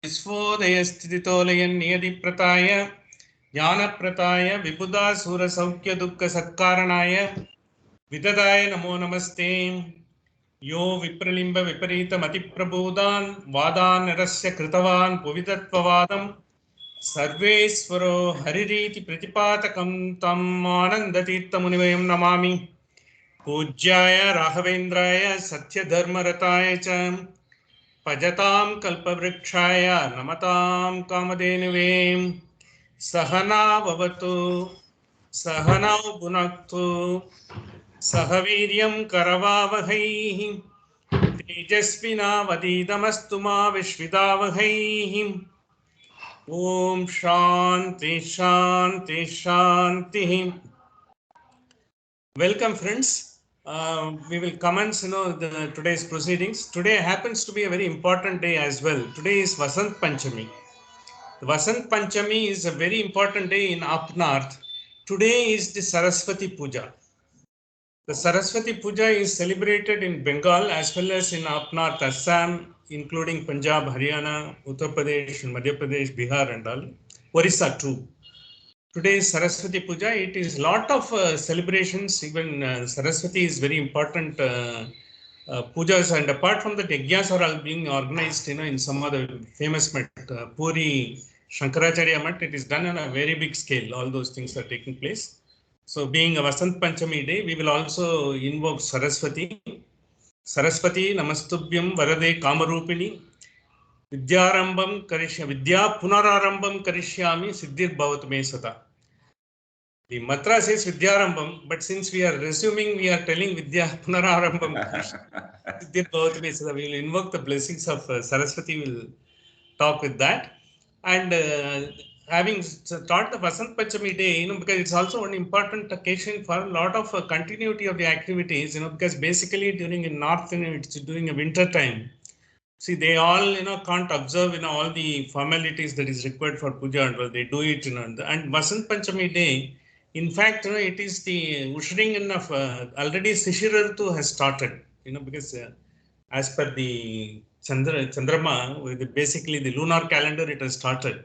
विश्वोदयस्थितितोलयन् नियतिप्रताय ज्ञानप्रताय विबुधासुरसौख्यदुःखसत्कारणाय विददाय नमो नमस्ते। यो विप्रलिम्ब विपरीतमतिप्रबोधान् वादान् नरस्य कृतवान् भुवितत्ववादं सर्वेश्वरो हरिरीति प्रतिपादकं तम् आनन्दतीर्थमुनिवयं नमामि। पूज्याय राघवेन्द्राय सत्यधर्मरताय च भजतां कल्पवृक्षाय नमतां कामधेनुवे। सहना भवतु सहनौ भुनक्तु सह वीर्यं करवावहै तेजस्विनावधीतमस्तु मा विश्विदावहै। ॐ शान्ति शान्ति शान्तिः। Welcome friends. We will commence today's proceedings. Today happens to be a very important day as well. Today is Vasant Panchami. The Vasant Panchami is a very important day in up north. Today is the Saraswati Puja. The Saraswati Puja is celebrated in Bengal as well as in up north Assam, including Punjab, Haryana, Uttar Pradesh, Madhya Pradesh, Bihar and all. Orissa too. Today is Saraswati Puja. It is lot of celebrations. Even Saraswati is very important pujas, and apart from that, yajnas are all being organized. In some of the famous Puri Shankaracharya Mat, it is done on a very big scale. All those things are taking place. So, being a Vasant Panchami day, we will also invoke Saraswati. Saraswati Namastubhyam Varade Kamarupini Vidyarambam Karishya Vidya Punararambam Karishyami Siddhir Bhavat Me Sata. The mantra says Vidyarambam, but since we are resuming, we are telling Vidya Punararambam Siddhir Bhavat Me Sata. We will invoke the blessings of Saraswati. We will talk with that. And having taught the Vasant Panchami day, because it's also an important occasion for a lot of continuity of the activities, because basically during in north, it's during a winter time. See, they all, can't observe, all the formalities that is required for puja and all. They do it, and Vasant Panchami day, in fact, it is the ushering in of already Sishirartu has started, because as per the Chandrama, basically the lunar calendar, it has started.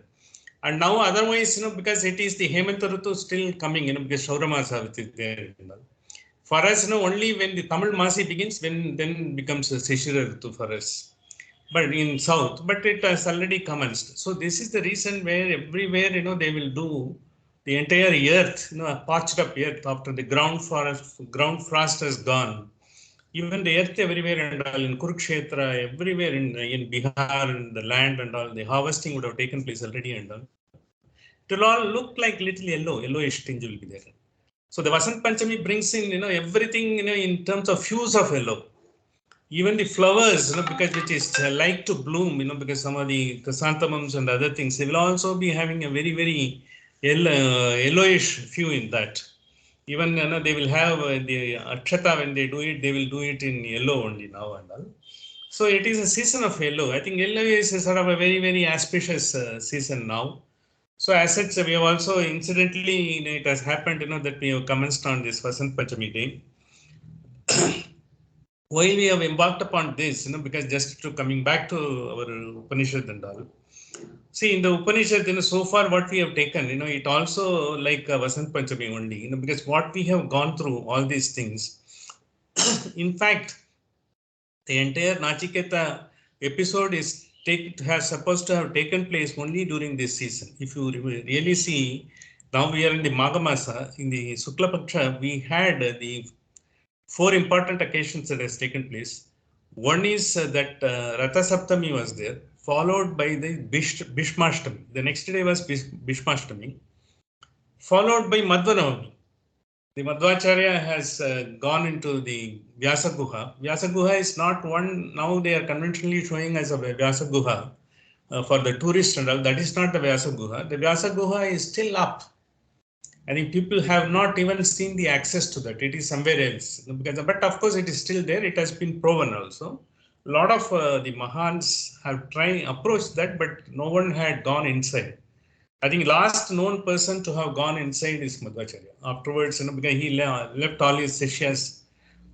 And now otherwise, because it is the Hemanta Rutu still coming, because Shauramasa is there. For us, only when the Tamil Masi begins, then becomes a Shishira Rutu for us. But in south, but it has already commenced. So this is the reason where everywhere, they will do the entire earth, a parched up earth after the ground frost has gone. Even the earth everywhere and all in Kurukshetra, everywhere in Bihar and the land and all, the harvesting would have taken place already and all. It will all look like little yellowish tinge will be there. So the Vasant Panchami brings in, everything, in terms of hues of yellow. Even the flowers, because which is like to bloom, because some of the chrysanthemums and other things, they will also be having a very, very yellowish hue in that. Even they will have the akshata when they do it, they will do it in yellow only now and all. So it is a season of yellow. I think yellow is a sort of a very, very auspicious season now. So as such, we have also incidentally, it has happened, that we have commenced on this Vasant Panchami day. Why we have embarked upon this, because just to coming back to our Upanishad and all. See, in the Upanishad, so far what we have taken, it also like Vasant Panchami only, because what we have gone through, all these things. In fact, the entire Nachiketa episode has supposed to have taken place only during this season. If you really see, now we are in the Maghamasa, in the Sukla Paksha, we had the 4 important occasions that has taken place. One is that Ratha Saptami was there, followed by the Bhishmashtami. The next day was Bhishmashtami, followed by Madhvanavami. The Madhvacharya has gone into the Vyasa Guha. Vyasa Guha is not one, now they are conventionally showing as a Vyasa Guha for the tourists and all. That is not the Vyasa Guha. The Vyasa Guha is still up. I think people have not even seen the access to that. It is somewhere else. But of course, it is still there. It has been proven also. A lot of the Mahans have approached that, but no one had gone inside. I think last known person to have gone inside is Madhvacharya. Afterwards, because he left all his Sishyas,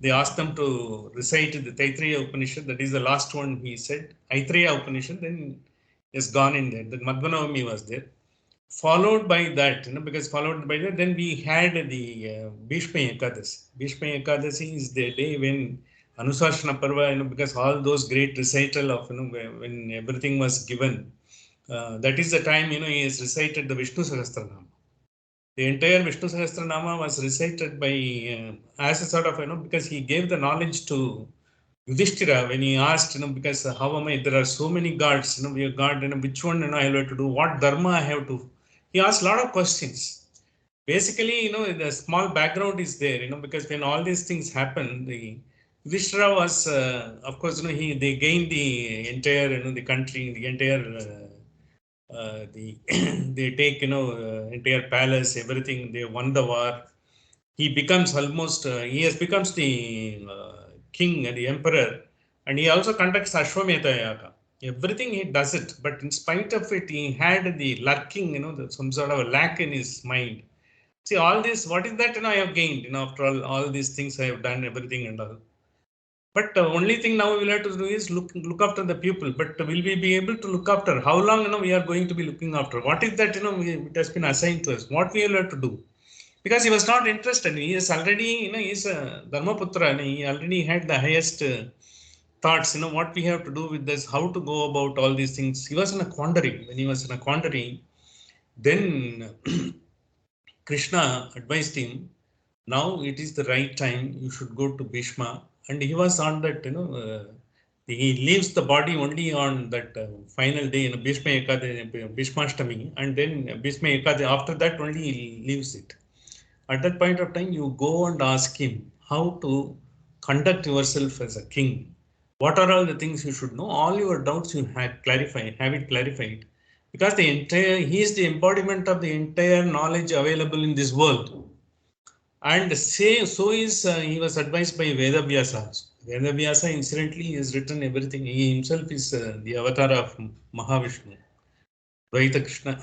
they asked them to recite the Taittiriya Upanishad. That is the last one he said. Aitreya Upanishad. Then has gone in there. The Madhvanavami was there. Followed by that, because followed by that, then we had the Bhishma Ekadasi. Bhishma Ekadasi is the day when Anusashana Parva, because all those great recital of, when everything was given, that is the time, he has recited the Vishnu Sahasranama. The entire Vishnu Sahasranama was recited by, as a sort of, because he gave the knowledge to Yudhishthira when he asked, because how am I, there are so many gods, we have God, which one, I have to do, what dharma I have to. He asked a lot of questions. Basically, the small background is there, because when all these things happen, the Yudhishthira was, of course, they gained the entire, the country, the entire the they take entire palace, everything, they won the war. He becomes almost he has becomes the king, the emperor, and he also conducts Ashwamedha yaga. Everything he does it, but in spite of it, he had the lurking, some sort of a lack in his mind. See, all this, what is that, I have gained, after all these things I have done, everything and all. But the only thing now we'll have to do is look after the people. But will we be able to look after? How long we are going to be looking after? What is that it has been assigned to us? What we will have to do? Because he was not interested. He is already he is a Dharmaputra, and he already had the highest thoughts. What we have to do with this? How to go about all these things? He was in a quandary. When he was in a quandary, then Krishna advised him, now it is the right time, you should go to Bhishma. And he was on that, he leaves the body only on that final day, Bhishma Ekadasi, Bhishmashtami, and then Bhishma Ekadasi, after that only he leaves it. At that point of time, you go and ask him how to conduct yourself as a king. What are all the things you should know? All your doubts you have it clarified. Because he is the embodiment of the entire knowledge available in this world. And so is he was advised by Vedavyasa also. Vedavyasa incidentally has written everything. He himself is the avatar of Mahavishnu, Dvaita Krishna.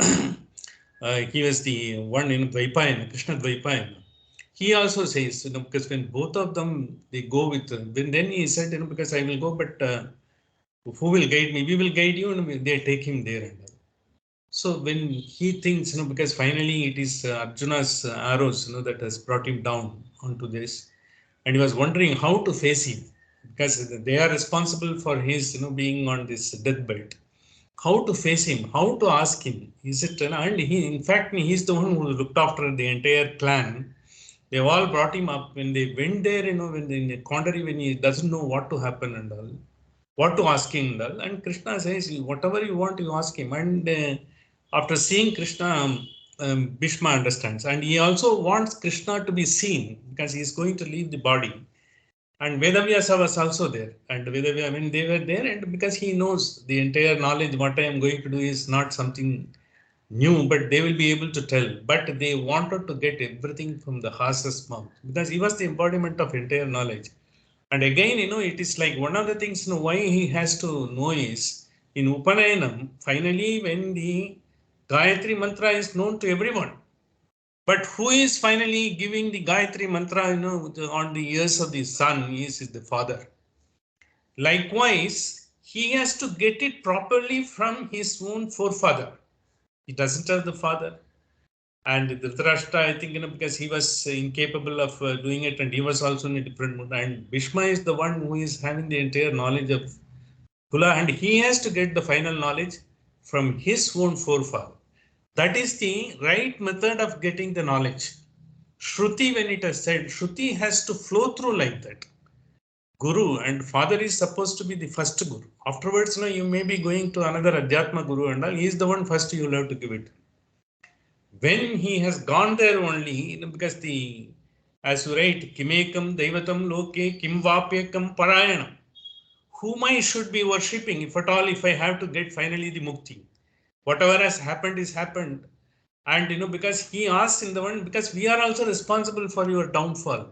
He was the one in Dvaipayana, Krishna Dvaipayana. He also says, because when both of them they go with, then he said, because I will go, but who will guide me? We will guide you, and they take him there. And so when he thinks, because finally it is Arjuna's arrows, that has brought him down onto this, and he was wondering how to face him, because they are responsible for his, being on this deathbed. How to face him? How to ask him? Is it? And he, in fact, he's the one who looked after the entire clan. They all brought him up when they went there. When in the quandary, when he doesn't know what to happen and all, what to ask him and all. And Krishna says, whatever you want, you ask him. And after seeing Krishna, Bhishma understands, and he also wants Krishna to be seen because he is going to leave the body. And Vedavyasa was also there, and Vedavyasa, when they were there, and because he knows the entire knowledge, what I am going to do is not something new, but they will be able to tell. But they wanted to get everything from the horse's mouth because he was the embodiment of entire knowledge. And again, it is like one of the things why he has to know is in Upanayanam, finally, when the Gayatri mantra is known to everyone. But who is finally giving the Gayatri mantra, on the ears of the son is the father. Likewise, he has to get it properly from his own forefather. He doesn't have the father. And Dhritarashtra, I think, because he was incapable of doing it, and he was also in a different mood. And Bhishma is the one who is having the entire knowledge of Kula, and he has to get the final knowledge from his own forefather. That is the right method of getting the knowledge. Shruti, when it has said, Shruti has to flow through like that. Guru and father is supposed to be the first guru. Afterwards, you may be going to another Adhyatma guru and all. He is the one first you will have to give it. When he has gone there only, because as you write, Kimekam Daivatam Loke Kim Vapyakam Parayanam. Whom I should be worshipping, if at all, if I have to get finally the mukti. Whatever has happened is happened. And because he asks in the one, because we are also responsible for your downfall.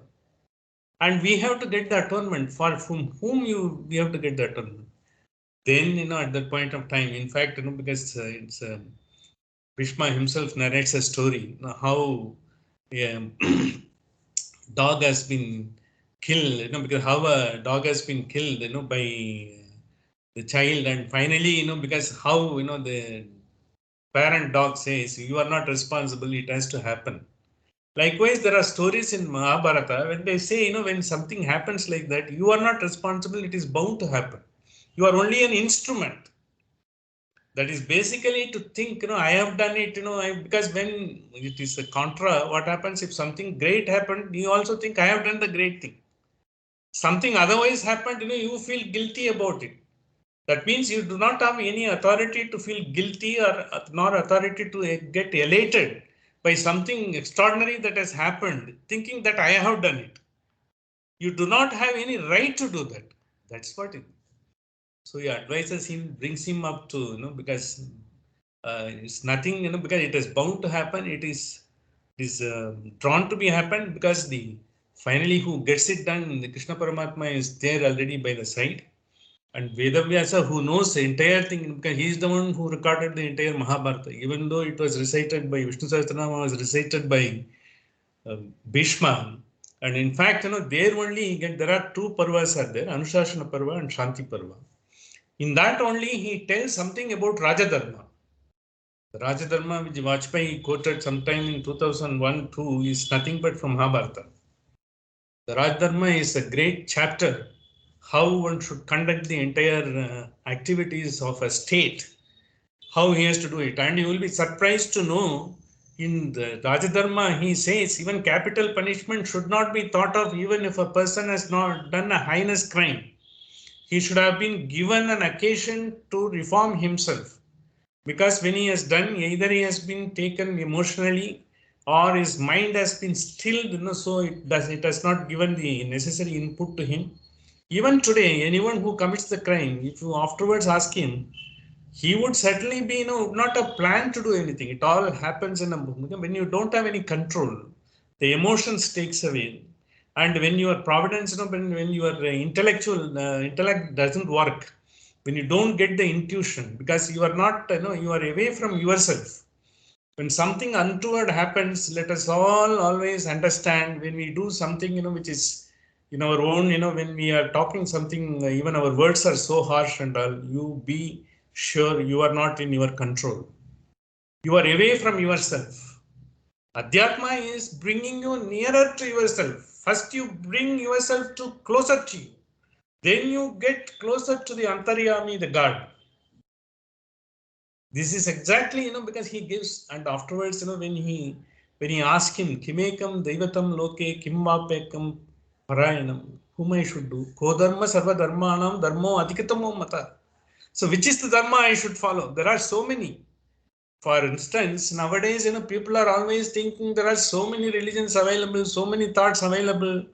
And we have to get the atonement for whom we have to get the atonement. Then, at that point of time, in fact, because it's Bhishma himself narrates a story how dog has been killed, because how a dog has been killed, by the child, and finally, because how, the parent dog says, you are not responsible, it has to happen. Likewise, there are stories in Mahabharata when they say, when something happens like that, you are not responsible, it is bound to happen. You are only an instrument. That is basically to think, I have done it, because when it is a contra, what happens if something great happened, you also think I have done the great thing. Something otherwise happened, you feel guilty about it. That means you do not have any authority to feel guilty or nor authority to get elated by something extraordinary that has happened, thinking that I have done it. You do not have any right to do that. That's what it. So he advises him, brings him up to, because it's nothing, because it is bound to happen. It is drawn to be happen because the finally who gets it done, the Krishna Paramatma is there already by the side. And Vedavyasa, who knows the entire thing, because he is the one who recorded the entire Mahabharata, even though it was recited by Vishnu Sahasranama, was recited by Bhishma. And in fact, there only there are two parvas are there, Anushasana Parva and Shanti Parva. In that only he tells something about Rajadharma. The Rajadharma which Vajpayee quoted sometime in 2001-2 is nothing but from Mahabharata. The Rajadharma is a great chapter, how one should conduct the entire activities of a state, how he has to do it. And you will be surprised to know in the Rajadharma he says even capital punishment should not be thought of even if a person has not done a heinous crime. He should have been given an occasion to reform himself. Because when he has done, either he has been taken emotionally or his mind has been stilled, so it has not given the necessary input to him. Even today, anyone who commits the crime, if you afterwards ask him, he would certainly be, not a plan to do anything. It all happens in a when you don't have any control, the emotions takes away. And when your providence, when your intellectual intellect doesn't work, when you don't get the intuition, because you are not, you are away from yourself. When something untoward happens, let us all always understand when we do something, which is in our own, when we are talking something, even our words are so harsh and all, you be sure you are not in your control. You are away from yourself. Adhyatma is bringing you nearer to yourself. First, you bring yourself to closer to you. Then you get closer to the Antaryami, the God. This is exactly, because he gives, and afterwards, when he asks him, Kimekam Devatam Loke Kimmapekam Parayanam, whom I should do? Kodharma Sarva Dharmanam Dharmo Adhikatamo Mata. So which is the Dharma I should follow? There are so many. For instance, nowadays, people are always thinking there are so many religions available, so many thoughts available,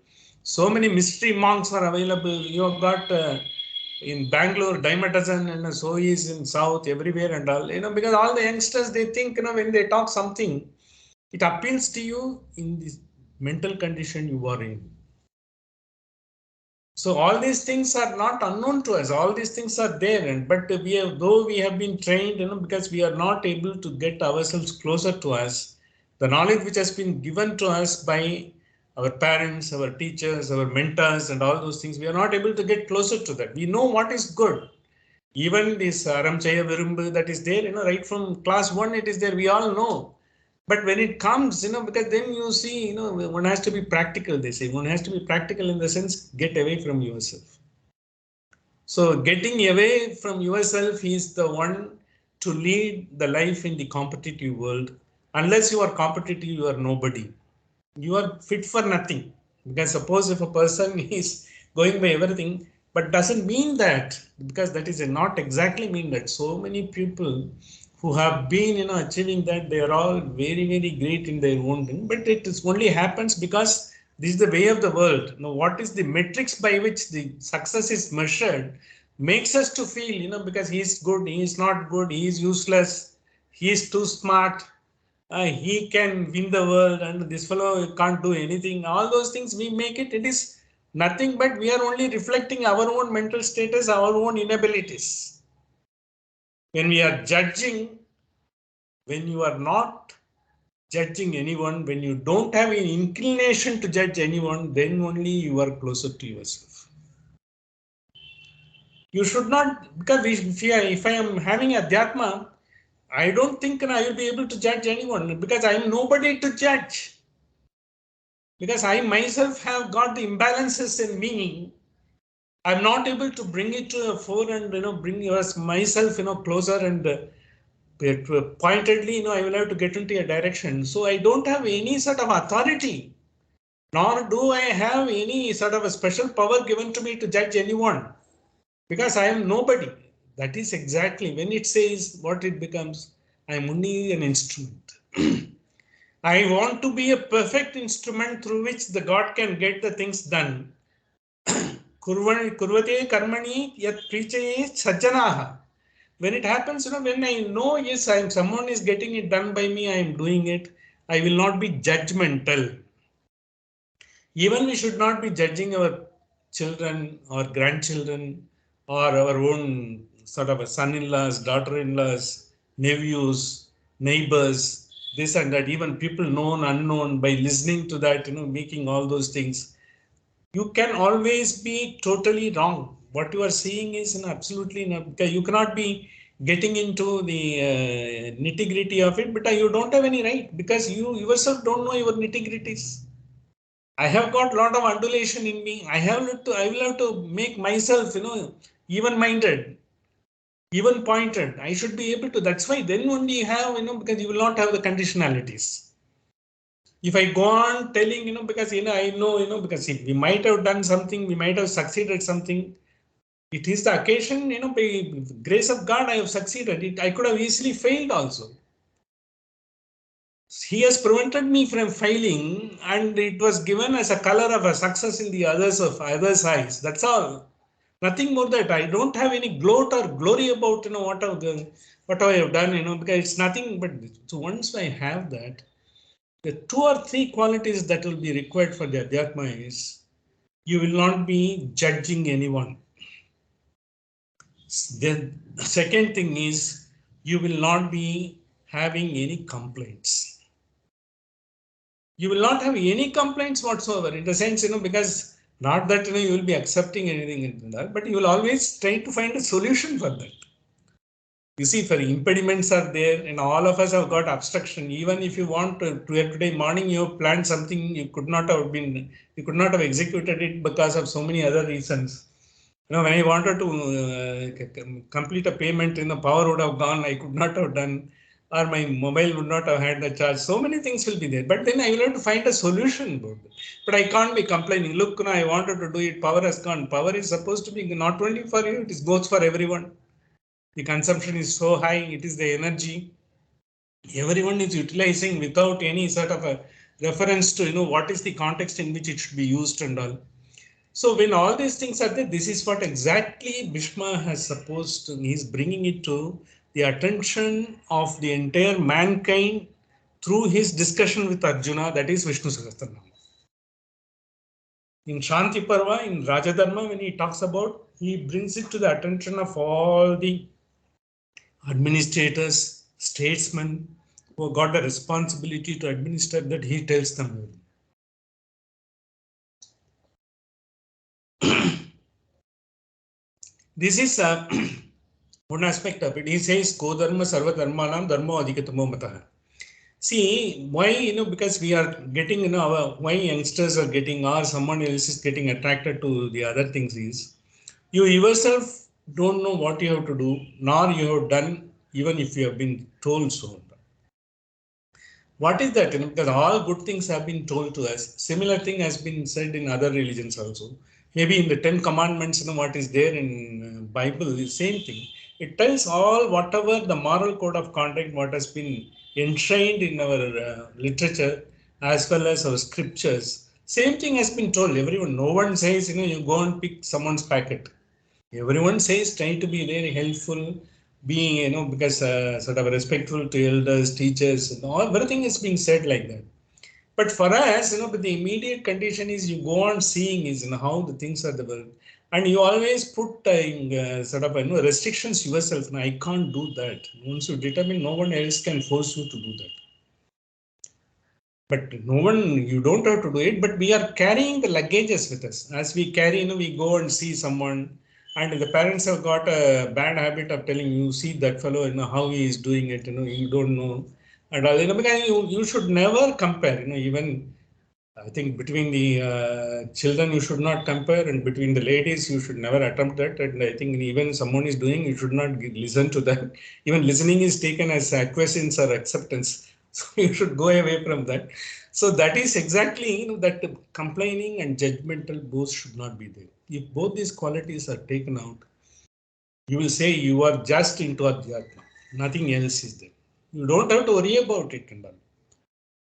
so many mystery monks are available. You have got in Bangalore, dime a dozen, and so is in South, everywhere and all. Because all the youngsters, they think, when they talk something, it appeals to you in the mental condition you are in. So all these things are not unknown to us. All these things are there, but though we have been trained, because we are not able to get ourselves closer to us, the knowledge which has been given to us by our parents, our teachers, our mentors, and all those things, we are not able to get closer to that. We know what is good. Even this Aram Chaya Virumbu that is there, right from class 1, it is there. We all know. But when it comes, because then you see, one has to be practical, they say. One has to be practical in the sense, get away from yourself. So getting away from yourself is the one to lead the life in the competitive world. Unless you are competitive, you are nobody. You are fit for nothing. Because suppose if a person is going by everything, but doesn't mean that, because that is not exactly mean that. So many people who have been, achieving that, they are all very, very great in their own thing, but it is only happens because this is the way of the world. Now, what is the metrics by which the success is measured makes us to feel, because he is good, he is not good, he is useless, he is too smart, he can win the world and this fellow can't do anything. All those things we make it. It is nothing but we are only reflecting our own mental status, our own inabilities. When we are judging, when you are not judging anyone, when you don't have an inclination to judge anyone, then only you are closer to yourself. You should not, because if I am having Adhyatma, I don't think I will be able to judge anyone because I am nobody to judge. Because I myself have got the imbalances in me. I'm not able to bring it to the fore and bring myself closer and pointedly I will have to get into a direction. So I don't have any sort of authority, nor do I have any sort of a special power given to me to judge anyone, because I am nobody. That is exactly when it says what it becomes. I am only an instrument. I want to be a perfect instrument through which the God can get the things done. Kurvate karmani yat prichaye sajjanaha. When it happens, when I know, yes, someone is getting it done by me, I am doing it. I will not be judgmental. Even we should not be judging our children or grandchildren or our own sort of son-in-laws, daughter-in-laws, nephews, neighbors, this and that, even people known, unknown, by listening to that, making all those things. You can always be totally wrong. What you are seeing is absolutely not, because you cannot be getting into the nitty gritty of it, but you don't have any right, because you yourself don't know your nitty gritties. I have got a lot of undulation in me. I will have to make myself, even minded, even pointed. I should be able to. That's why then only you have, because you will not have the conditionalities. If I go on telling, because, I know, because if we might have done something, we might have succeeded something. It is the occasion, by grace of God, I have succeeded. I could have easily failed also. He has prevented me from failing, and it was given as a color of a success in the others' eyes. That's all. Nothing more that I don't have any gloat or glory about what I have done, because it's nothing but. So once I have that, the two or three qualities that will be required for the Adhyatma is you will not be judging anyone. The second thing is you will not be having any complaints. You will not have any complaints whatsoever, in the sense, because not that you will be accepting anything in that, but you will always try to find a solution for that. You see, for impediments are there, and all of us have got obstruction. Even if you want to today morning, you have planned something, you could not have executed it because of so many other reasons. When I wanted to complete a payment, the power would have gone, I could not have done, or my mobile would not have had the charge. So many things will be there. But then I will have to find a solution. But I can't be complaining. Look, I wanted to do it, power has gone. Power is supposed to be not only for you, it is goes for everyone. The consumption is so high, it is the energy. Everyone is utilizing without any sort of a reference to, what is the context in which it should be used and all. So when all these things are there, this is what exactly Bhishma has supposed to, he's bringing it to the attention of the entire mankind through his discussion with Arjuna, that is Vishnu Sahasranama. In Shanti Parva, in Rajadharma, when he talks about, he brings it to the attention of all the administrators, statesmen who got the responsibility to administer, that he tells them. This is one aspect of it. He says, Ko dharma sarva dharmanam dharma adhikatamo matah. See, why, because we are getting, why youngsters are getting, or someone else is getting attracted to the other things is, you yourself don't know what you have to do, nor you have done, even if you have been told so. What is that? Because all good things have been told to us. Similar thing has been said in other religions also. Maybe in the 10 Commandments, what is there in Bible, the same thing. It tells all whatever the moral code of conduct, what has been enshrined in our literature as well as our scriptures. Same thing has been told. Everyone, no one says, you go and pick someone's packet. Everyone says try to be very helpful, being, because sort of respectful to elders, teachers, and all, everything is being said like that. But for us, but the immediate condition is you go on seeing is, how the things are the world. And you always put sort of, restrictions yourself. No, I can't do that. Once you determine, no one else can force you to do that. But no one, you don't have to do it, but we are carrying the luggages with us. As we carry, we go and see someone, And the parents have got a bad habit of telling you, see that fellow, how he is doing it, you don't know. And because you should never compare, even I think between the children you should not compare, and between the ladies you should never attempt that. And I think even someone is doing, you should not listen to that. Even listening is taken as acquiescence or acceptance. So you should go away from that. So that is exactly that complaining and judgmental both should not be there. If both these qualities are taken out, you will say you are just into Adhyatma. Nothing else is there. You don't have to worry about it and all.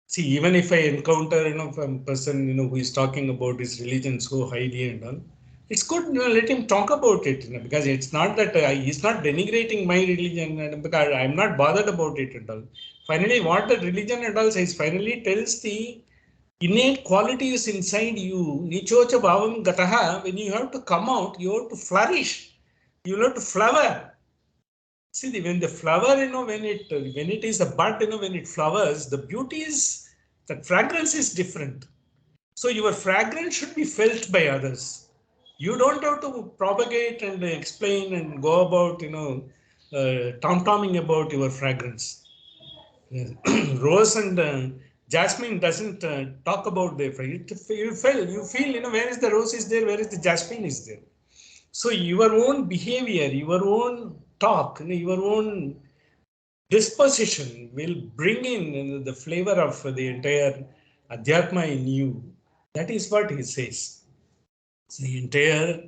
See, even if I encounter, a person, who is talking about his religion so highly and all, it's good, let him talk about it, because it's not that he's not denigrating my religion, and because I'm not bothered about it and all. Finally, what the religion and all says, finally tells the innate qualities inside you, nichocha bhavam gataha, when you have to come out, you have to flourish, you have to flower. See, when the flower, when it is a bud, when it flowers, the beauty is that fragrance is different. So your fragrance should be felt by others. You don't have to propagate and explain and go about, tom-tomming about your fragrance. Yes. Rose and jasmine doesn't talk about their fragrance. You feel, where is the rose is there, where is the jasmine is there. So your own behavior, your own talk, your own disposition will bring in the flavor of the entire Adhyatma in you. That is what he says. So the entire,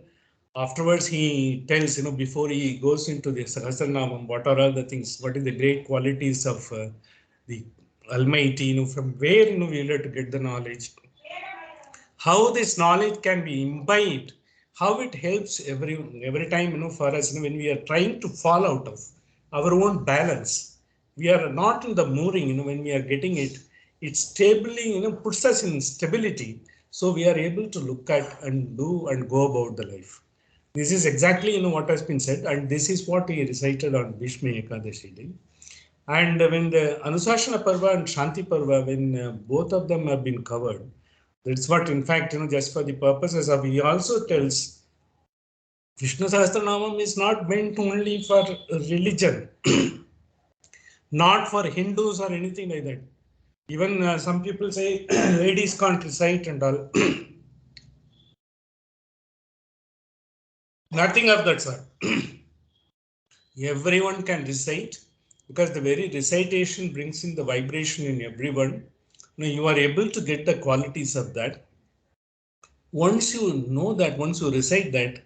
afterwards he tells, before he goes into the Sahasranamam, what are all the things, what is the great qualities of the Almighty, from where, we will have to get the knowledge, how this knowledge can be imbibed, how it helps every time, for us, when we are trying to fall out of our own balance, we are not in the mooring, when we are getting it, it stably, puts us in stability. So we are able to look at and do and go about the life. This is exactly, what has been said, and this is what he recited on Bhishma Ekadashi Day. And when the Anusashana Parva and Shanti Parva, when both of them have been covered, that's what, in fact, just for the purposes of, he also tells Vishnu Sahasranamam is not meant only for religion, not for Hindus or anything like that. Even some people say ladies can't recite and all. Nothing of that sort. Everyone can recite, because the very recitation brings in the vibration in everyone. You are able to get the qualities of that. Once you know that, once you recite that,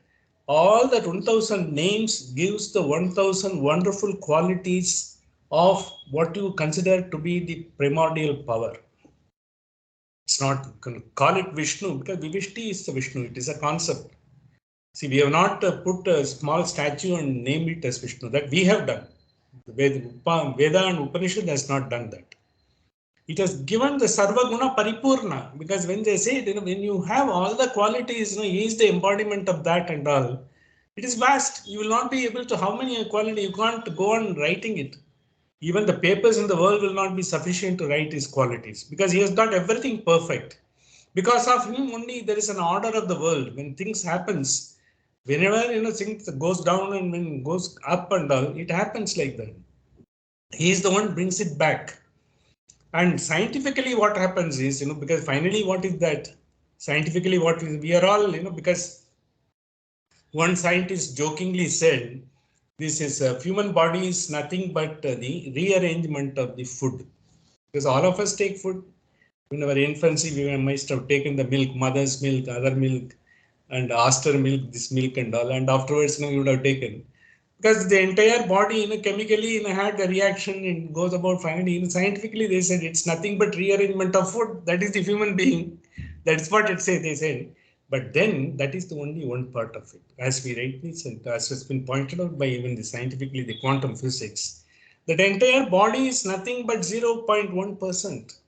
all that 1000 names gives the 1000 wonderful qualities of what you consider to be the primordial power. It's not, call it Vishnu, because Vivishti is the Vishnu, it is a concept. See, we have not put a small statue and named it as Vishnu. That we have done. The Veda and Upanishad has not done that. It has given the Sarva Guna Paripurna, because when they say, when you have all the qualities, he is the embodiment of that and all. It is vast. You will not be able to, how many quality, you can't go on writing it. Even the papers in the world will not be sufficient to write his qualities, because he has done everything perfect. Because of him only there is an order of the world. When things happens, whenever things goes down and when goes up and down, it happens like that. He is the one brings it back. And scientifically, what happens is, because finally, what is that? Scientifically, what is, we are all, because one scientist jokingly said, this is human body is nothing but the rearrangement of the food. Because all of us take food. In our infancy, we must have taken the milk, mother's milk, other milk, and aster milk, this milk and all. And afterwards, we would have taken. Because the entire body, chemically, had a reaction. It goes about finally, scientifically, they said it's nothing but rearrangement of food. That is the human being. That's what it says. They said. But then that is the only one part of it. As we rightly said, as has been pointed out by even the scientifically, the quantum physics, that entire body is nothing but 0.1%.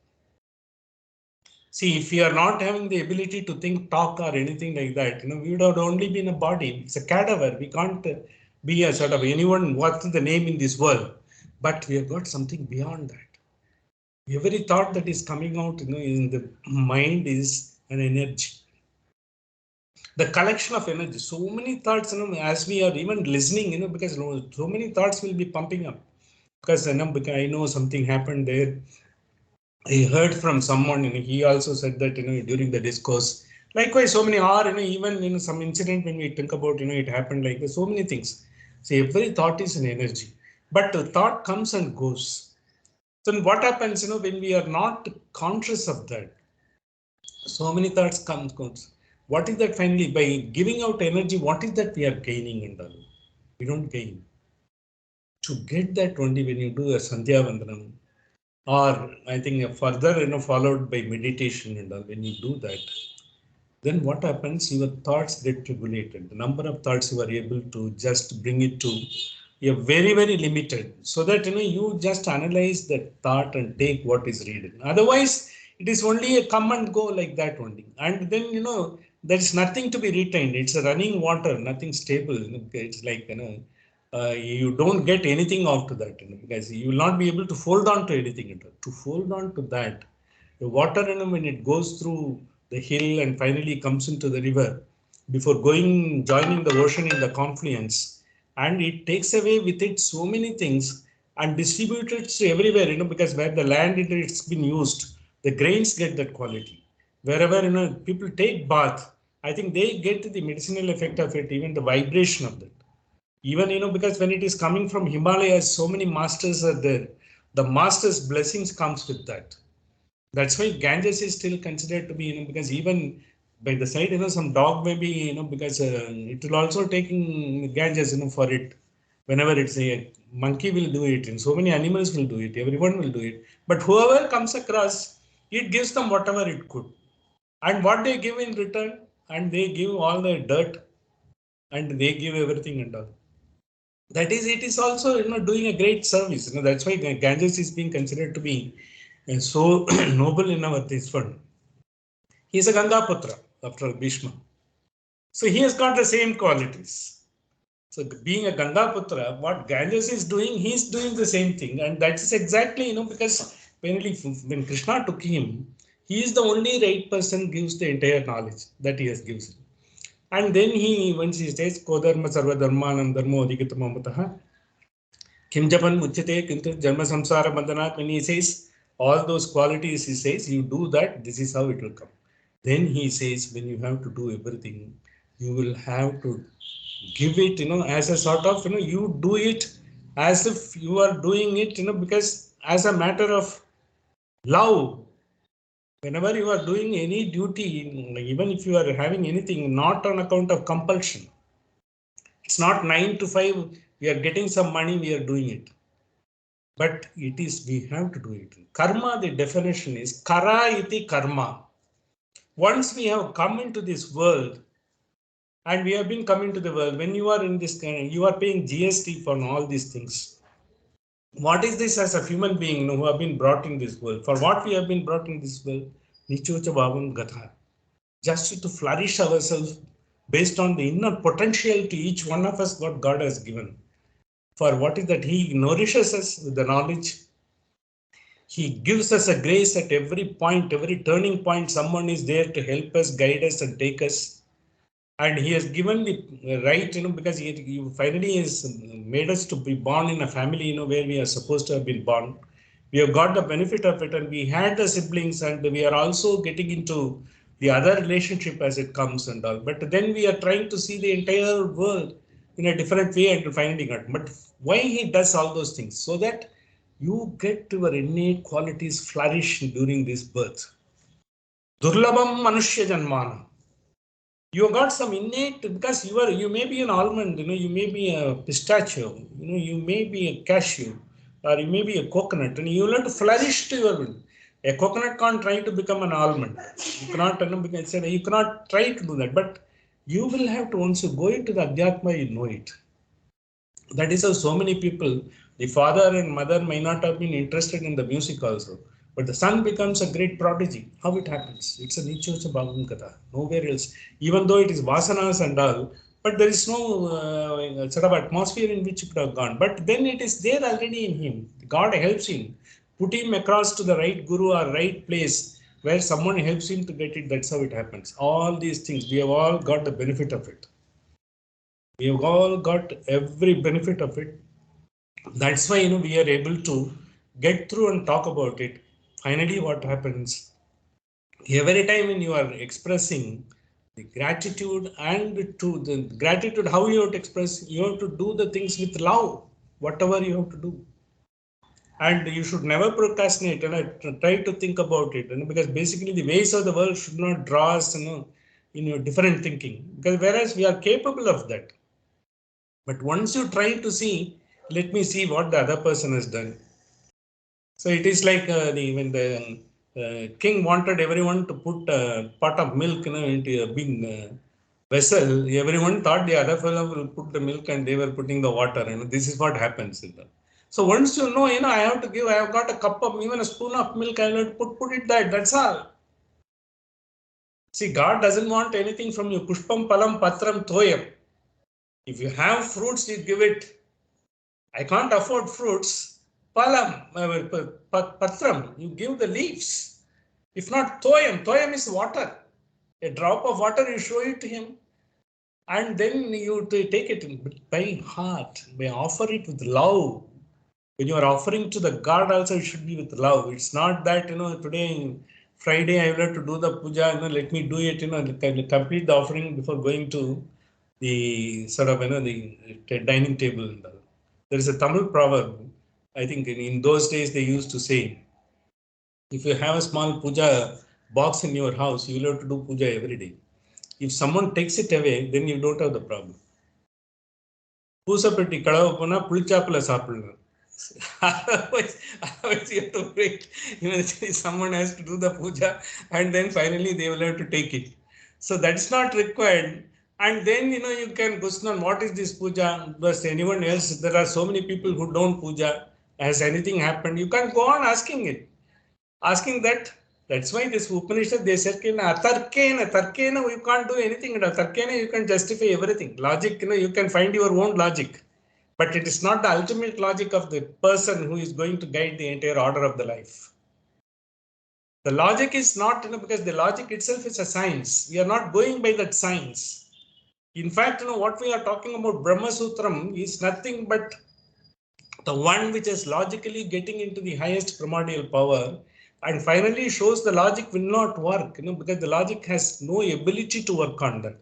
See, if we are not having the ability to think, talk, or anything like that, we would have only been a body. It's a cadaver. We can't be a sort of anyone, what's the name in this world. But we have got something beyond that. Every thought that is coming out, in the mind is an energy. The collection of energy, so many thoughts, as we are even listening, because so many thoughts will be pumping up. Because, because I know something happened there. I heard from someone, he also said that, during the discourse. Likewise, so many are, even some incident when we think about, it happened like this, so many things. See, every thought is an energy, but the thought comes and goes. Then what happens, when we are not conscious of that? So many thoughts come, goes. What is that finally? By giving out energy, what is that we are gaining in the? We don't gain. To get that only when you do a Sandhya Vandanam, or I think further, followed by meditation and all, when you do that, then what happens? Your thoughts get regulated. The number of thoughts you are able to just bring it to a very, very limited, so that you just analyze that thought and take what is read. Otherwise, it is only a come and go like that only. And then there is nothing to be retained. It's a running water, nothing stable. It's like you don't get anything after that, because you will not be able to hold on to anything. To hold on to that, the water, when it goes through the hill and finally comes into the river, before going joining the ocean in the confluence, and it takes away with it so many things and distributes it to everywhere. Because where the land it's been used, the grains get that quality. Wherever people take bath, I think they get the medicinal effect of it, even the vibration of that. Even because when it is coming from Himalayas, so many masters are there. The masters' blessings comes with that. That's why Ganges is still considered to be, because even by the side, some dog may be, because it will also taking Ganges, for it. Whenever it's a monkey will do it, and so many animals will do it, everyone will do it. But whoever comes across, it gives them whatever it could. And what they give in return, and they give all the dirt, and they give everything and all. That is, it is also doing a great service. That's why Ganges is being considered to be so noble in our this one. He is a Ganga Putra after Bhishma. So he has got the same qualities. So being a Ganga Putra, what Ganges is doing, he is doing the same thing. And that is exactly, because when Krishna took him, he is the only right person gives the entire knowledge that he has given. And then once he says, Kodharma Sarva Dharmanam Dharmo Adhikatamamataha, Kim Japan Muchate Kintu Janma Samsara Bandhanat, when he says all those qualities, he says, you do that, this is how it will come. Then he says, when you have to do everything, you will have to give it, as a sort of, you do it as if you are doing it, because as a matter of love. Whenever you are doing any duty, even if you are having anything, not on account of compulsion. It's not 9 to 5, we are getting some money, we are doing it. But it is, we have to do it. Karma, the definition is kara iti karma. Once we have come into this world, and we have been coming to the world, when you are in this kind, you are paying GST for all these things. What is this as a human being who have been brought in this world? For what we have been brought in this world? Nichocha bhavam gatha. Just to flourish ourselves based on the inner potential to each one of us what God has given. For what is that? He nourishes us with the knowledge. He gives us a grace at every point, every turning point. Someone is there to help us, guide us, and take us. And he has given the right, because he finally has made us to be born in a family, where we are supposed to have been born. We have got the benefit of it, and we had the siblings, and we are also getting into the other relationship as it comes and all. But then we are trying to see the entire world in a different way and finding out. But why he does all those things? So that you get your innate qualities flourish during this birth. Durlabam Manushya Janmana. You got some innate, because you may be an almond, you may be a pistachio, you may be a cashew, or you may be a coconut, and you will have to flourish to your will. A coconut can't try to become an almond. You cannot, you cannot try to do that, but you will have to, once you go into the Adhyatma, you know it. That is how so many people, the father and mother may not have been interested in the music also, but the son becomes a great prodigy. How it happens? It's a Nichocha Bhagavan Katha, nowhere else. Even though it is vasanas and all, but there is no sort of atmosphere in which it could have gone. But then it is there already in him. God helps him, put him across to the right guru or right place, where someone helps him to get it. That's how it happens. All these things, we have all got the benefit of it. We have all got every benefit of it. That's why we are able to get through and talk about it. Finally, what happens? Every time when you are expressing the gratitude, and to the gratitude, how you have to express, you have to do the things with love, whatever you have to do. And you should never procrastinate, and try to think about it, because basically the ways of the world should not draw us, in your different thinking, because whereas we are capable of that. But once you try to see, let me see what the other person has done. So it is like when the king wanted everyone to put a pot of milk, into a big vessel. Everyone thought the other fellow will put the milk and they were putting the water. This is what happens. So once I have to give. I have got a cup of, even a spoon of milk. I will put it there. That's all. See, God doesn't want anything from you. Pushpam palam patram thoyam. If you have fruits, you give it. I can't afford fruits. Palam, patram, you give the leaves. If not thoyam, thoyam is water. A drop of water, you show it to him. And then you take it by heart, by offer it with love. When you are offering to the God also, it should be with love. It's not that, today, Friday, I will have to do the puja, let me do it, complete the offering before going to the sort of, the dining table. There is a Tamil proverb. I think in those days they used to say, if you have a small puja box in your house, you will have to do puja every day. If someone takes it away, then you don't have the problem. பூசப்பெட்டி களவு போனா புளிச்சாப்புல சாப்பிடலாம். Otherwise you have to wait. Someone has to do the puja, and then finally they will have to take it. So that's not required. And then you can question on what is this puja. Does anyone else? There are so many people who don't puja. Has anything happened? You can't go on asking it. Asking that. That's why this Upanishad, they said, Tarkena, you can't do anything. Tarkena, you can justify everything. Logic, you can find your own logic. But it is not the ultimate logic of the person who is going to guide the entire order of the life. The logic is not, because the logic itself is a science. We are not going by that science. In fact, what we are talking about, Brahma Sutram, is nothing but the one which is logically getting into the highest primordial power, and finally shows the logic will not work, because the logic has no ability to work on that.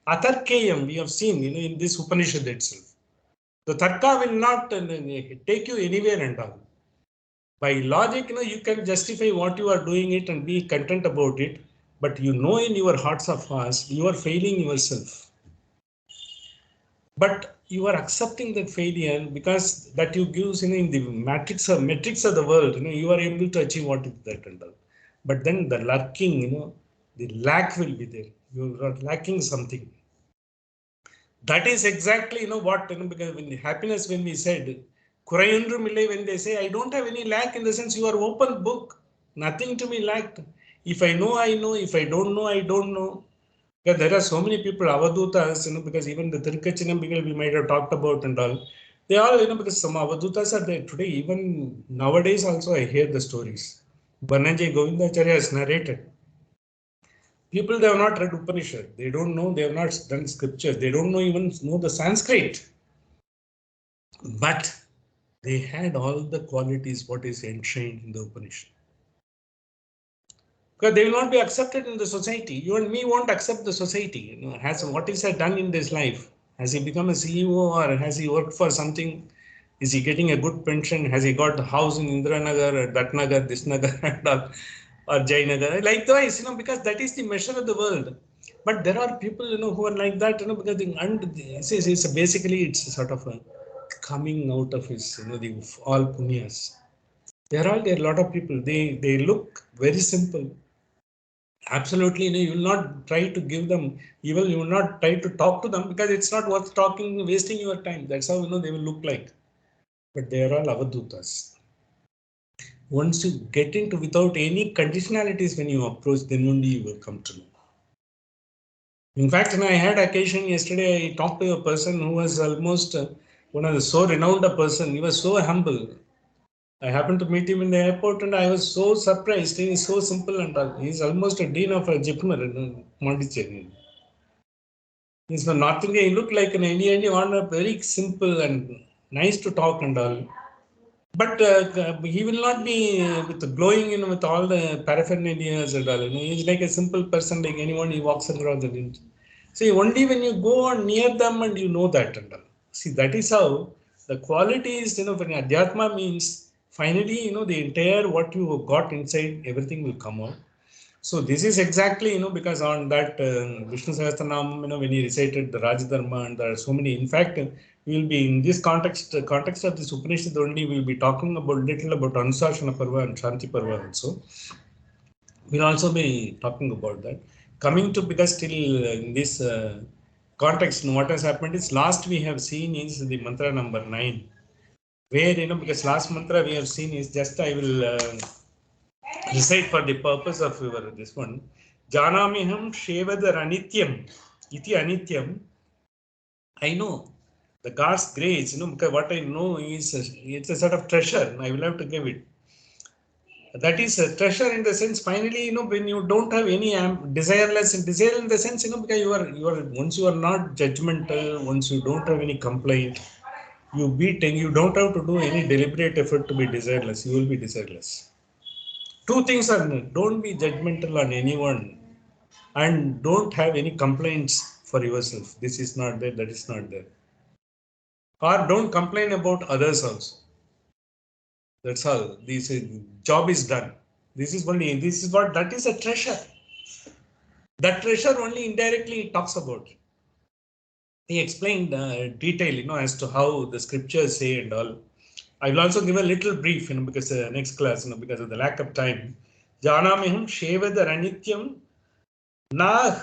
Atharkeyam, we have seen, in this Upanishad itself. The Tarka will not take you anywhere and all. By logic, you can justify what you are doing it and be content about it, but in your hearts of hearts, you are failing yourself. But you are accepting that failure, because that you gives, in the metrics of the world, you are able to achieve what is that and all. But then the lacking, the lack will be there. You are lacking something. That is exactly, what, because when the happiness, when we said, Kurayundrum, when they say, I don't have any lack, in the sense you are open book, nothing to be lacked. If I know, I know. If I don't know, I don't know. Because there are so many people, Avadutas, because even the Tirukachinam, because we might have talked about and all, they all, because some Avadutas are there today. Even nowadays also I hear the stories. Banajay Govindacharya has narrated. People, they have not read Upanishad. They don't know. They have not done scriptures. They don't even know the Sanskrit. But they had all the qualities what is enshrined in the Upanishad. Because they will not be accepted in the society. You and me won't accept the society. Has what is he done in this life? Has he become a CEO, or has he worked for something? Is he getting a good pension? Has he got a house in Indiranagar or that Nagar, this Nagar, and all, or Jayanagar? Likewise, because that is the measure of the world. But there are people, who are like that, because it's basically it's sort of a coming out of his, all punyas. There are a lot of people. They look very simple. Absolutely, you will not try to give them. You will not try to talk to them, because it's not worth talking, wasting your time. That's how they will look like. But they are all avadutas. Once you get into without any conditionalities when you approach, then only you will come to know. In fact, I had occasion yesterday. I talked to a person who was almost one of the so renowned a person. He was so humble. I happened to meet him in the airport and I was so surprised. He is so simple and he's almost a dean of a Jipmer in Pondicherry. He's from North India. He looked like an Indian on very simple and nice to talk and all. But he will not be with glowing, with all the paraphernalias and all. He's like a simple person, like anyone. He walks around the wind. See, only when you go on near them and you know that and all. See, that is how the qualities, when Adhyatma means finally, the entire what you got inside, everything will come out. So this is exactly, because on that Vishnu Sahasranam, when he recited the Rajadharma, and there are so many. In fact, we will be in this context of this Upanishad only. We will be talking about little about Anusashana Parva and Shanti Parva also. We'll also be talking about that. Coming to because still in this context, what has happened is last we have seen is the mantra number 9, where because last mantra we have seen is just I will. Recite for the purpose of your this one. Janamiham Shevadar Anityam. Iti Anityam. I know the God's grace, because what I know is it's a sort of treasure. I will have to give it. That is a treasure in the sense, finally, when you don't have any desireless, and desire in the sense, because you are once you are not judgmental, once you don't have any complaint, you don't have to do any deliberate effort to be desireless. You will be desireless. Two things are, don't be judgmental on anyone and don't have any complaints for yourself. This is not there, that is not there. Or don't complain about others also. That's all. This job is done. This is what that is a treasure. That treasure only indirectly talks about. He explained detail, as to how the scriptures say and all. I will also give a little brief, because next class, because of the lack of time. Janamiham Shevada Ranityam Na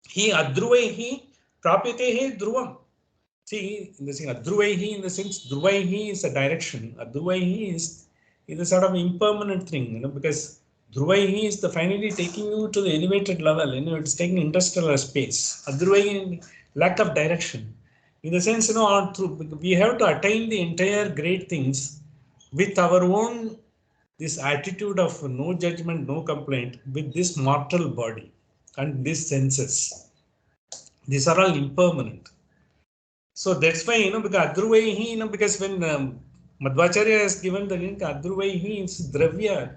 He Adruvaihi Prapyatehe Dhruvam. See, in the thing, Adruvaihi, in the sense, Druvaihi is a direction. Adruvaihi is a sort of impermanent thing, because Druvaihi is the finally taking you to the elevated level, it's taking interstellar space. Adruvaihi, lack of direction. In the sense, we have to attain the entire great things with our own this attitude of no judgment, no complaint, with this mortal body and these senses. These are all impermanent. So that's why, because Adruvaihi, because when Madhvacharya has given the link, Adruvaihi is Dravya.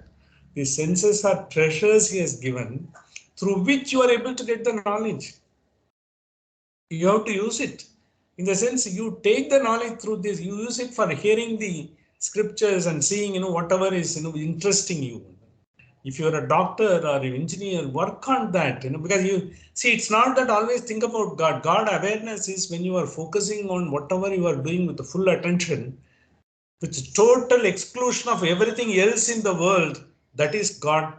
The senses are treasures he has given, through which you are able to get the knowledge. You have to use it. In the sense, you take the knowledge through this, you use it for hearing the scriptures and seeing, whatever is, interesting you. If you're a doctor or an engineer, work on that, because you see, it's not that always think about God. God awareness is when you are focusing on whatever you are doing with the full attention, with total exclusion of everything else in the world. That is God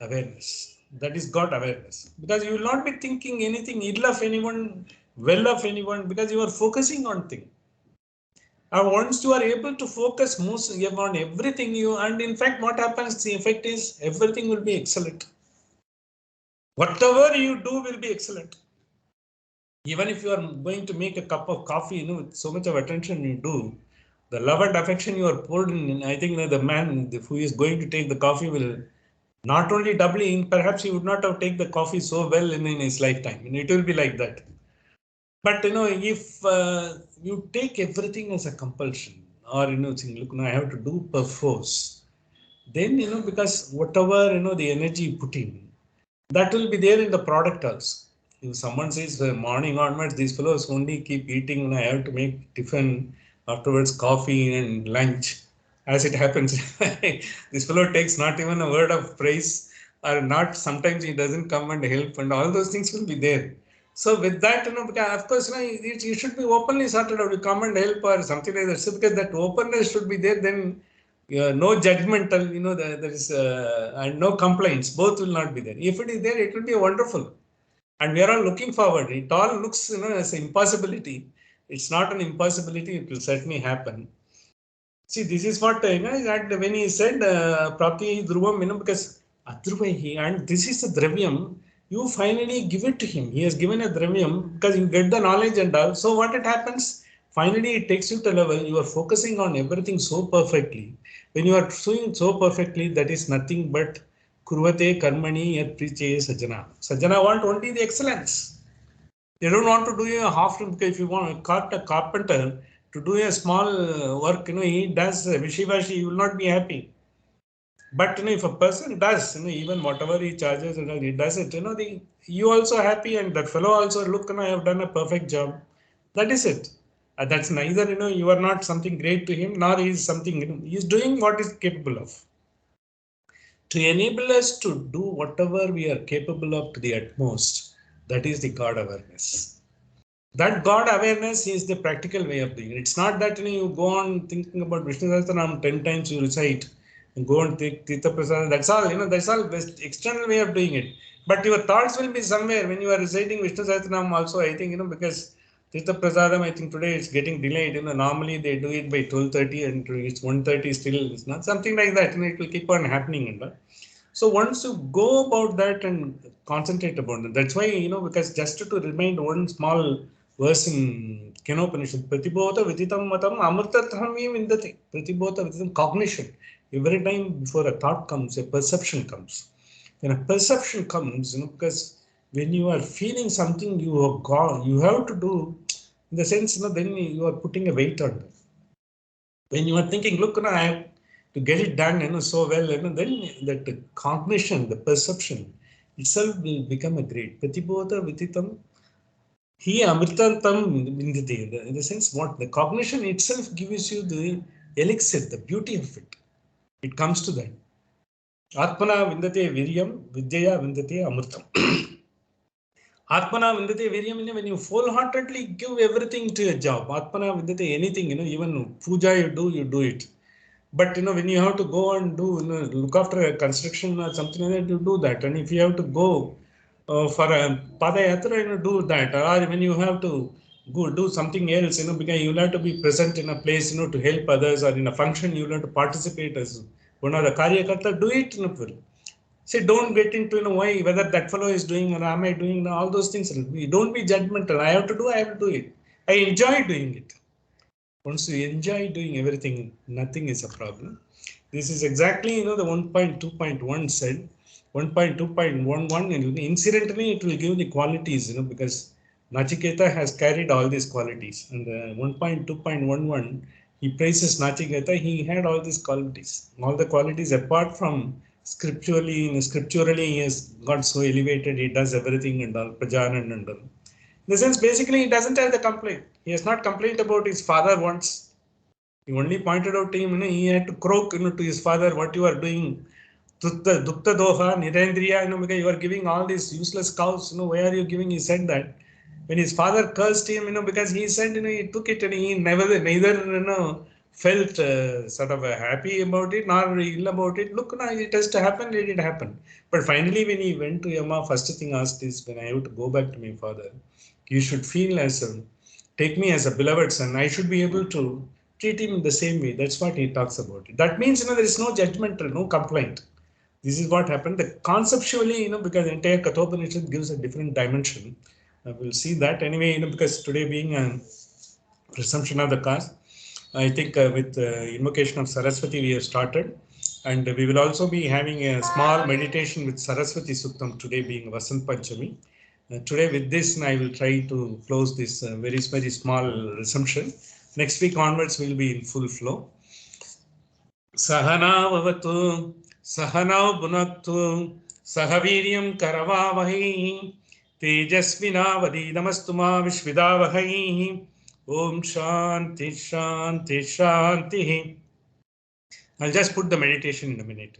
awareness. That is God awareness. Because you will not be thinking anything ill of anyone, well of anyone, because you are focusing on things. And once you are able to focus most on everything and in fact, what happens, the effect is everything will be excellent. Whatever you do will be excellent. Even if you are going to make a cup of coffee, with so much of attention you do, the love and affection you are poured in, I think the man who is going to take the coffee will not only doubly, perhaps he would not have taken the coffee so well in his lifetime. It will be like that. But if you take everything as a compulsion, or saying, look, I have to do perforce, then because whatever the energy you put in, that will be there in the product also. If someone says morning onwards, these fellows only keep eating, I have to make tiffin, afterwards coffee and lunch. As it happens, this fellow takes not even a word of praise, or not. Sometimes he doesn't come and help, and all those things will be there. So with that, because of course, you should be openly sorted out. You come and help or something like that. So because that openness should be there, then no judgmental, there is and no complaints. Both will not be there. If it is there, it will be wonderful, and we are all looking forward. It all looks, as an impossibility. It's not an impossibility. It will certainly happen. See, this is what that when he said Prapti Dhruvam, because Adhruvaihi, and this is the Dravyam, you finally give it to him. He has given a Dravyam because you get the knowledge and all. So what it happens? Finally, it takes you to a level you are focusing on everything so perfectly. When you are doing so perfectly, that is nothing but kurvate karmani yat priche sajjana. Sajjana want only the excellence. They don't want to do a half, because if you want to cut a carpenter to do a small work, he does wishy-washy, he will not be happy. But if a person does, even whatever he charges, he does it, you also happy, and that fellow also, look, I have done a perfect job. That is it. That's neither, you are not something great to him, nor he is something, he is doing what is capable of. To enable us to do whatever we are capable of to the utmost, that is the God awareness. That God awareness is the practical way of doing it. It's not that you go on thinking about Vishnu Sahasranam 10 times you recite and go and take Tirtha Prasad. That's all, that's all best external way of doing it. But your thoughts will be somewhere when you are reciting Vishnu Sahasranam also, I think, because Tirtha Prasadam, I think today it's getting delayed. Normally they do it by 12:30 and it's 1:30 still. It's not something like that. It will keep on happening. So once you go about that and concentrate about it, that's why, because just to remind one small verse in Kathopanishad, Pratibodha Viditam Matam Amrtathami Vindati. Pratibodha Viditam, cognition. Every time before a thought comes, a perception comes. When a perception comes, because when you are feeling something you have gone, you have to do, in the sense, then you are putting a weight on it. When you are thinking, look, I have to get it done, so well, then that cognition, the perception itself will become a great. Pratibodha Viditam. He amritantam vindati. In the sense, what the cognition itself gives you the elixir, the beauty of it. It comes to that. Atmana vindate viryam, vidyaya vindate amritam. Atmana vindate viryam, when you wholeheartedly give everything to your job. Atmana vindate anything, even puja you do it. But when you have to go and do, look after a construction or something like that, you do that. And if you have to go for a padayatra, do that. Or when you have to go do something else, because you have to be present in a place, to help others, or in a function, you have to participate as one of the karyakarta, do it. Say, don't get into, why, whether that fellow is doing or am I doing, all those things. Don't be judgmental. I have to do, I have to do it. I enjoy doing it. Once you enjoy doing everything, nothing is a problem. This is exactly, the 1.2.1 said. 1.2.11, incidentally, it will give the qualities, because Nachiketa has carried all these qualities. And 1.2.11, he praises Nachiketa, he had all these qualities. All the qualities apart from scripturally, he has got so elevated, he does everything and all, Prajanan and all. In the sense, basically, he doesn't have the complaint. He has not complained about his father once. He only pointed out to him, he had to croak, to his father, what you are doing. Dukta doha, nirendriya, because you are giving all these useless cows, why are you giving? He said that. When his father cursed him, because he said, he took it and he neither, felt sort of happy about it, nor ill about it. Look, it has to happen, let it happen. But finally, when he went to Yama, first thing asked is, when I have to go back to my father, you should feel as a, take me as a beloved son. I should be able to treat him in the same way. That's what he talks about. That means, there is no judgment, no complaint. This is what happened. The conceptually, because the entire Kathopanishad gives a different dimension. We'll see that anyway, because today being a resumption of the class, I think with invocation of Saraswati we have started, and we will also be having a small meditation with Saraswati Suktam today being Vasant Panchami. Today with this, I will try to close this very small resumption. Next week onwards, we will be in full flow. Sahana Vavatu, Sahana Bunatu, Sahaviryam Karavavahi, Tejasvina Vadidamastuma Vishvidavahi, Om Shanti Shanti Shanti. I'll just put the meditation in a minute.